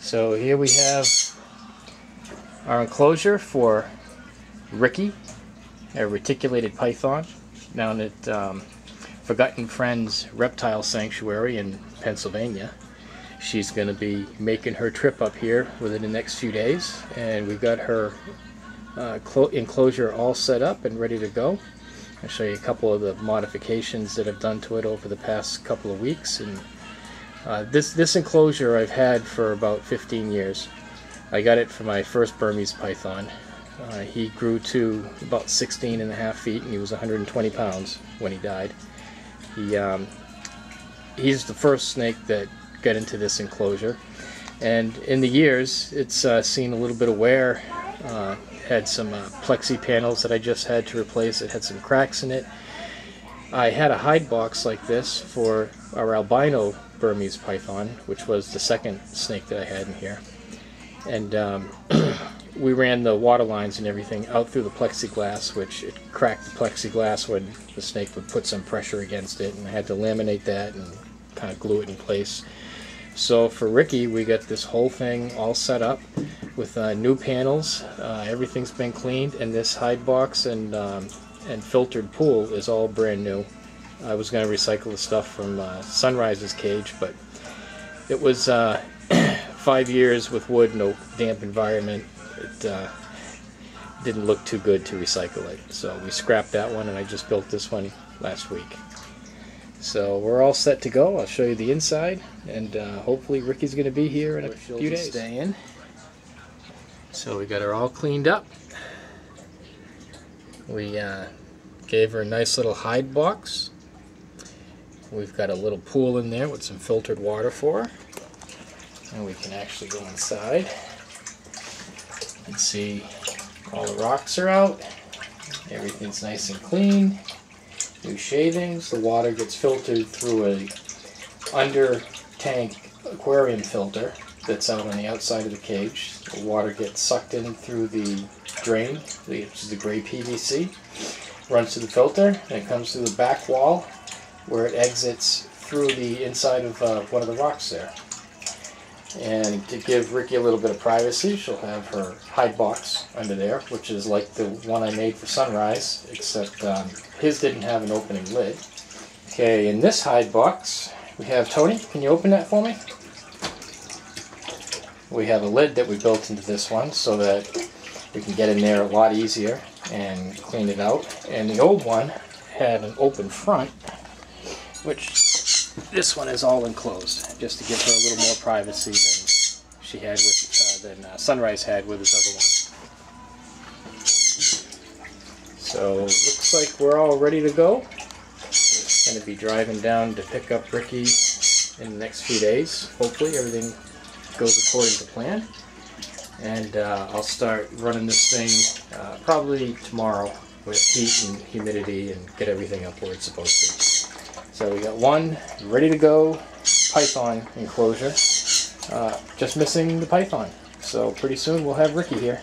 So here we have our enclosure for Ricky, a reticulated python, down at Forgotten Friend Reptile Sanctuary in Pennsylvania. She's going to be making her trip up here within the next few days, and we've got her enclosure all set up and ready to go. I'll show you a couple of the modifications that I've done to it over the past couple of weeks. And this enclosure I've had for about 15 years. I got it for my first Burmese python. He grew to about 16.5 feet, and he was 120 pounds when he died. He's the first snake that got into this enclosure, and in the years it's seen a little bit of wear. Had some plexi panels that I just had to replace. It had some cracks in it. I had a hide box like this for our albino Burmese python, which was the second snake that I had in here, and we ran the water lines and everything out through the plexiglass, which it cracked the plexiglass when the snake would put some pressure against it, and I had to laminate that and kind of glue it in place. So for Ricky, we got this whole thing all set up with new panels. Everything's been cleaned, and this hide box and filtered pool is all brand new. I was going to recycle the stuff from Sunrise's cage, but it was 5 years with wood, no damp environment. It didn't look too good to recycle it, so we scrapped that one, and I just built this one last week. So we're all set to go. I'll show you the inside, and hopefully Ricky's going to be here in a few days. Stay in. So we got her all cleaned up. We gave her a nice little hide box. We've got a little pool in there with some filtered water for her, and we can actually go inside and see all the rocks are out. Everything's nice and clean. New shavings. The water gets filtered through a under tank aquarium filter that's out on the outside of the cage. The water gets sucked in through the drain, which is the gray PVC, runs to the filter, and it comes through the back wall where it exits through the inside of one of the rocks there. And to give Ricky a little bit of privacy, she'll have her hide box under there, which is like the one I made for Sunrise, except his didn't have an opening lid. Okay, in this hide box, we have Tony. Can you open that for me? We have a lid that we built into this one so that we can get in there a lot easier and clean it out. And the old one had an open front, which this one is all enclosed, just to give her a little more privacy than she had with than Sunrise had with his other one. So looks like we're all ready to go. Going to be driving down to pick up Ricky in the next few days. Hopefully everything goes according to plan, and I'll start running this thing probably tomorrow with heat and humidity and get everything up where it's supposed to. So we got one ready to go python enclosure, just missing the python. So pretty soon we'll have Ricky here.